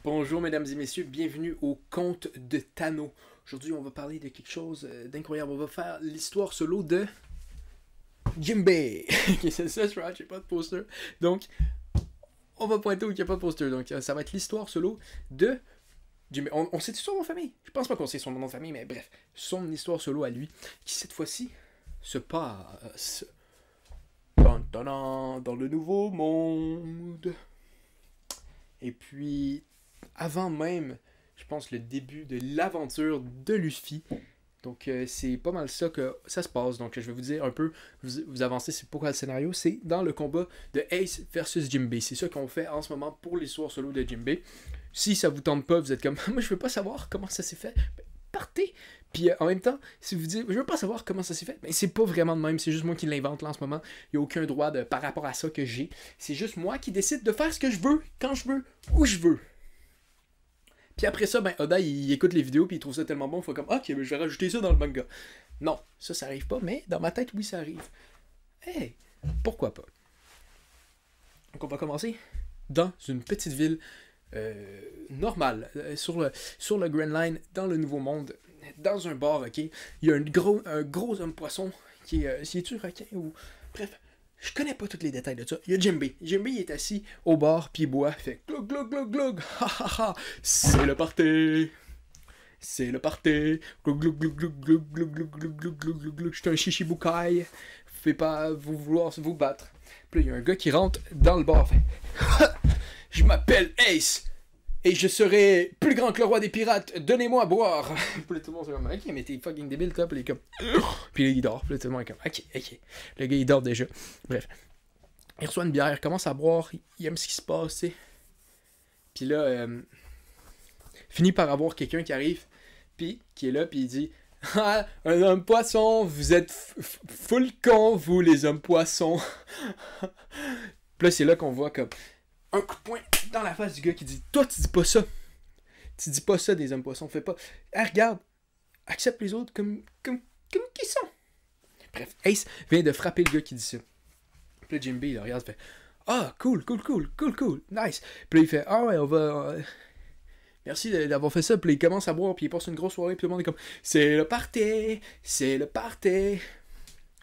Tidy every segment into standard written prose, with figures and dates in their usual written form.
Bonjour mesdames et messieurs, bienvenue au conte de Thanos. Aujourd'hui on va parler de quelque chose d'incroyable. On va faire l'histoire solo de Jinbei. Ok, c'est ça, je j'ai pas de poster. Donc, on va pointer où il n'y a pas de poster. Donc, ça va être l'histoire solo de Jinbei. On sait son nom de famille? Je pense pas qu'on sait son nom de famille, mais bref, son histoire solo à lui, qui cette fois-ci se passe dans le nouveau monde. Et puis, avant même, je pense, le début de l'aventure de Luffy. Donc, c'est pas mal ça que ça se passe. Donc, je vais vous dire un peu, vous avancez, c'est pourquoi le scénario. C'est dans le combat de Ace versus Jinbei. C'est ça qu'on fait en ce moment pour l'histoire solo de Jinbei. Si ça vous tente pas, vous êtes comme, moi je veux pas savoir comment ça s'est fait. Ben, partez! Puis en même temps, si vous dites, je veux pas savoir comment ça s'est fait, mais c'est pas vraiment de même, c'est juste moi qui l'invente là en ce moment. Il n'y a aucun droit par rapport à ça que j'ai. C'est juste moi qui décide de faire ce que je veux, quand je veux, où je veux. Puis après ça, ben Oda il écoute les vidéos puis il trouve ça tellement bon, il faut comme, ok, ben, je vais rajouter ça dans le manga. Non, ça arrive pas, mais dans ma tête, oui, ça arrive. Hey, pourquoi pas? Donc on va commencer dans une petite ville normale, sur le Grand Line, dans le Nouveau Monde, dans un bar, ok? Il y a un gros homme poisson qui est. Si tu requin ou. Bref, je connais pas tous les détails de ça. Il y a Jinbei. Jinbei il est assis au bar, puis il boit. Il fait glug glug glug glug. Ha ha ha. C'est le party. C'est le party. Glug glug glug glug glug glug glug glug glug glug glug glug. Je suis un Shishibukai. Faites pas vous vouloir vous battre. Puis là, il y a un gars qui rentre dans le bar. Fait. Je m'appelle Ace. Et je serai plus grand que le roi des pirates. Donnez-moi à boire. Puis là, tout le monde est comme, ok, mais t'es fucking débile, toi. Puis il est comme, puis là, il dort. Puis là, tout le monde est comme, ok. Le gars, il dort déjà. Bref. Il reçoit une bière, il commence à boire. Il aime ce qui se passe, tu sais. Puis là, finit par avoir quelqu'un qui arrive. Puis qui est là, puis il dit, ah, un homme poisson, vous êtes full con, vous, les hommes poissons. Puis là, c'est là qu'on voit comme un coup de poing dans la face du gars qui dit, toi, tu dis pas ça. Tu dis pas ça des hommes poissons, fais pas. Ah, regarde, accepte les autres comme qui sont. Bref, Ace vient de frapper le gars qui dit ça. Puis là, Jinbei, il regarde, fait, ah, cool, nice. Puis là, il fait, ah ouais, on va. Merci d'avoir fait ça. Puis là, il commence à boire, puis il passe une grosse soirée, puis tout le monde est comme, c'est le party, c'est le party,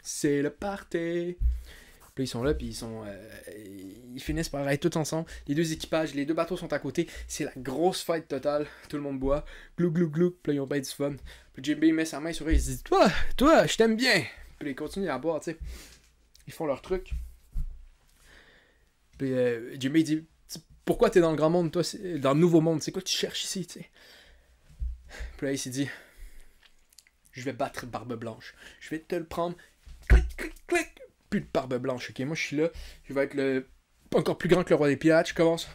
c'est le party. Puis ils sont là, puis ils finissent par être tous ensemble. Les deux équipages, les deux bateaux sont à côté. C'est la grosse fête totale. Tout le monde boit. Glou, glou, glou. Puis là, ils ont bien du fun. Puis Jinbei met sa main sur eux. Il se dit, toi, je t'aime bien. Puis ils continuent à boire, tu sais. Ils font leur truc. Puis Jinbei dit, pourquoi t'es dans le grand monde, toi, dans le nouveau monde? C'est quoi que tu cherches ici, tu sais? Puis là, il s'est dit, je vais battre Barbe Blanche. Je vais te le prendre. Clic, clic, clic. Plus de barbe blanche, ok? Moi, je suis là. Je vais être encore plus grand que le roi des pirates. Je commence.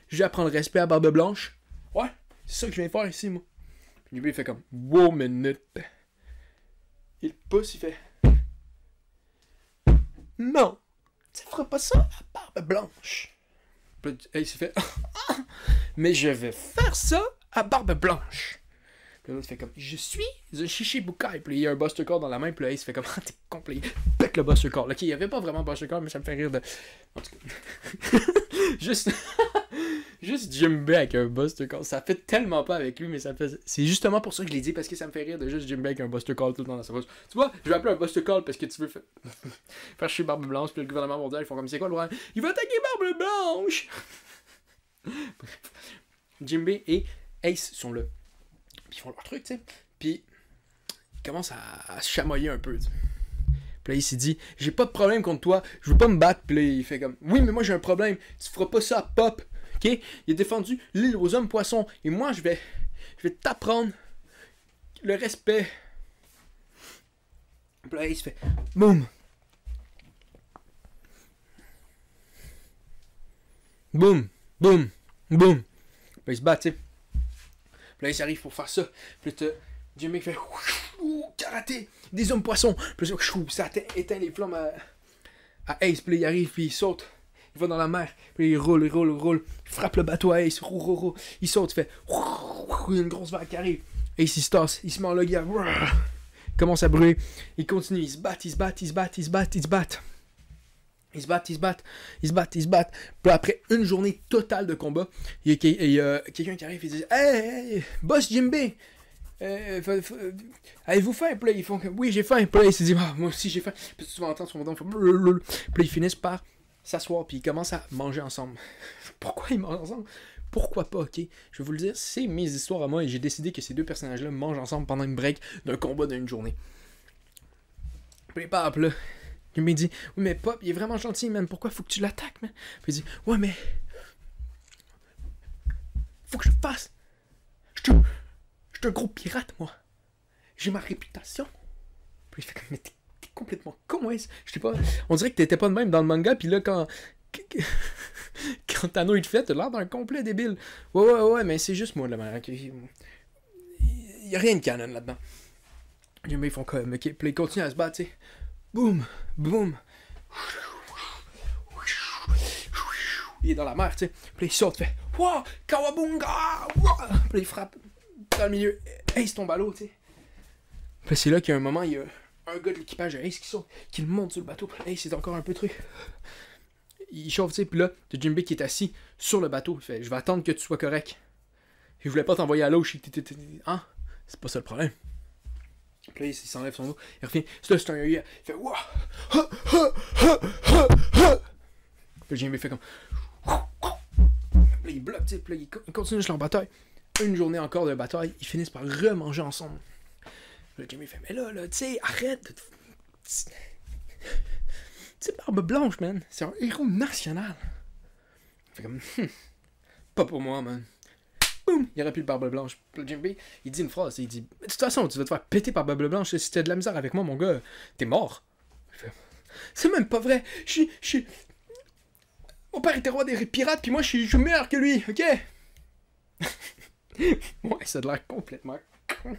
Je vais apprendre le respect à barbe blanche. Ouais, c'est ça que je viens faire ici, moi. Puis lui, il fait comme, wow, minute. Il pousse, il fait, non, tu feras pas ça à barbe blanche. Puis il s'est fait, mais je vais faire ça à barbe blanche. Puis l'autre fait comme, je suis un Shishibukai. Puis il y a un Buster Call dans la main. Puis là, il se fait comme, t'es complet. Pète le Buster Call. Ok, il n'y avait pas vraiment Buster Call, mais ça me fait rire de. En tout cas. juste Jinbei avec un Buster Call. Ça fait tellement pas avec lui, mais ça fait. C'est justement pour ça que je l'ai dit, parce que ça me fait rire de juste Jinbei avec un Buster Call tout le temps dans sa bouche. Tu vois, je vais appeler un Buster Call parce que tu veux faire chier Barbe Blanche. Puis le gouvernement mondial, ils font comme, c'est quoi le problème? Il va attaquer Barbe Blanche! Bref. Jinbei et Ace sont là. Puis ils font leur truc, tu sais. Puis ils commencent à se chamoyer un peu, t'sais. Puis là, il s'est dit, j'ai pas de problème contre toi, je veux pas me battre. Puis là, il fait comme, oui, mais moi j'ai un problème, tu feras pas ça à Pop, ok? Il a défendu l'île aux hommes poissons, et moi je vais t'apprendre le respect. Puis là, il se fait, boum. Boum, boum, boum. Puis il se bat, tu sais. Puis là, il s'arrive pour faire ça. Puis là, Jinbei fait karaté, des hommes poissons. Puis là, ça éteint les flammes à Ace. Puis là, il arrive, puis il saute. Il va dans la mer. Puis là, il roule. Il frappe le bateau à Ace. Il saute, il fait. Il y a une grosse vague qui arrive. Ace, il se tasse. Il se met en loggia. Il commence à brûler. Il continue. Il se bat. Ils se battent, ils se battent, ils se battent, ils se battent. Puis après une journée totale de combat, il y a quelqu'un qui arrive et dit Hey, hey, boss Jimbe, avez-vous faim? Puis là, ils font que oui, j'ai faim. Puis là, ils se disent moi aussi j'ai faim. Puis tu vas entendre son don. Puis là, ils finissent par s'asseoir, puis ils commencent à manger ensemble. Pourquoi ils mangent ensemble? Pourquoi pas, ok? Je vais vous le dire, c'est mes histoires à moi et j'ai décidé que ces deux personnages-là mangent ensemble pendant une break d'un combat d'une journée. Puis Pop, là, il me dit oui, mais Pop, il est vraiment gentil, man. Pourquoi faut que tu l'attaques, man? Puis il dit ouais, mais. Faut que je fasse. Je suis un gros pirate, moi. J'ai ma réputation. Puis il fait comme mais t'es complètement con, ouais. Je sais pas. On dirait que t'étais pas de même dans le manga, puis là, quand Tano il te fait, t'as l'air d'un complet débile. Ouais, mais c'est juste moi, là, man. Il y a rien de canon là-dedans. Ils font comme, ok, puis ils continuent à se battre, tu sais. Boum, boum. Il est dans la mer, tu sais. Puis il saute, fait Wouah, Kawabunga! Wouah! Puis il frappe dans le milieu. Ace tombe à l'eau, tu sais. Puis c'est là qu'il y a un moment, il y a un gars de l'équipage de Ace qui saute, qui le monte sur le bateau. Puis Ace est encore un peu truc. Il chauffe, tu sais. Puis là, t'as Jinbe qui est assis sur le bateau. Il fait je vais attendre que tu sois correct. Je voulais pas t'envoyer à l'eau. Hein? C'est pas ça le problème. Puis là, il s'enlève son eau. Il revient. C'est un il fait Wouah! Ha! Ha! Ha! Ha! Ha! Puis Jinbe fait comme. Puis là, il bloque, tu sais. Puis là, il continue leur bataille. Une journée encore de bataille. Ils finissent par remanger ensemble. Puis là, Jinbe fait mais là, tu sais, arrête de. Tu sais, Barbe Blanche, man. C'est un héros national. Il fait comme. Pas pour moi, man. Boum! Il aurait plus de Barbe Blanche. Puis Jinbe, il dit une phrase. Il dit de toute façon, tu vas te faire péter par Barbe Blanche. Si t'as de la misère avec moi, mon gars, t'es mort. C'est même pas vrai. Je suis. Mon père était roi des pirates, puis moi, je suis meilleur que lui, ok? Ouais, ça a l'air complètement con.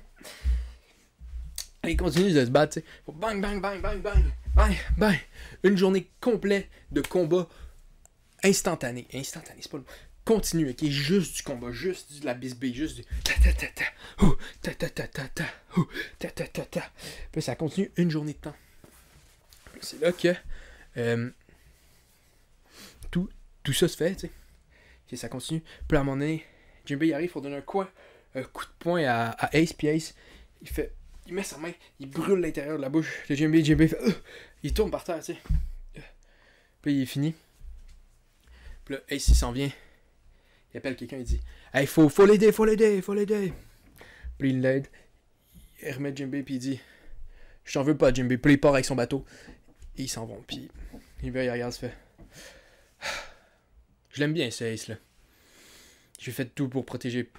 Il continue de se battre, tu sais. Bang, bang, bang, bang, bang. Bang, bang. Une journée complète de combat instantané. Instantané, c'est pas le mot. Continue, ok? Juste du combat, juste de la bisbille, juste du ta-ta-ta-ta, ta-ta-ta-ta, ta-ta-ta-ta. Puis ça continue une journée de temps. C'est là que tout ça se fait, tu sais. Okay, ça continue. Puis à un moment donné, Jinbe il arrive, il faut donner un coup de poing à Ace, puis Ace, il met sa main, il brûle l'intérieur de la bouche de Jinbe fait, il tourne par terre, tu sais. Puis il est fini. Puis là, Ace, il s'en vient. Il appelle quelqu'un, il dit hey, faut l'aider. Puis il l'aide. Il remet Jinbe, puis il dit je t'en veux pas, Jinbe. Puis il part avec son bateau. Et ils s'en vont. Puis il regarde, il se fait je l'aime bien, ce Ace, là. J'ai fait tout pour protéger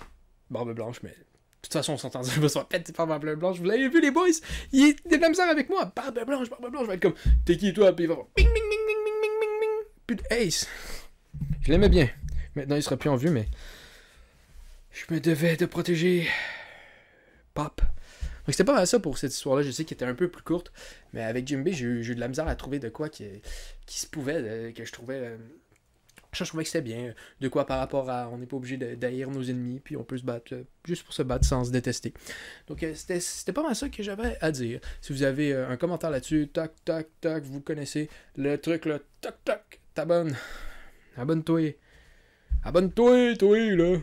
Barbe Blanche, mais de toute façon, on s'entend dire qu'il va se faire péter par Barbe Blanche. Vous l'avez vu, les boys? Il est de la misère avec moi. Barbe Blanche. Je vais être comme t'es qui, toi? Puis il va faire bing, bing, bing, bing, bing, bing, bing, bing. Puis Ace. Je l'aimais bien. Maintenant, il sera plus en vue, mais je me devais de protéger Pop. Donc, c'était pas mal ça pour cette histoire-là. Je sais qu'elle était un peu plus courte, mais avec Jinbe, j'ai eu de la misère à trouver de quoi qui se pouvait, que je trouvais. Je trouvais que c'était bien. De quoi par rapport à. On n'est pas obligé d'haïr nos ennemis, puis on peut se battre juste pour se battre sans se détester. Donc, c'était pas mal ça que j'avais à dire. Si vous avez un commentaire là-dessus, tac, tac, tac, vous connaissez le truc là, tac, tac, t'abonnes. Abonne-toi. Abonne-toi, toi, là.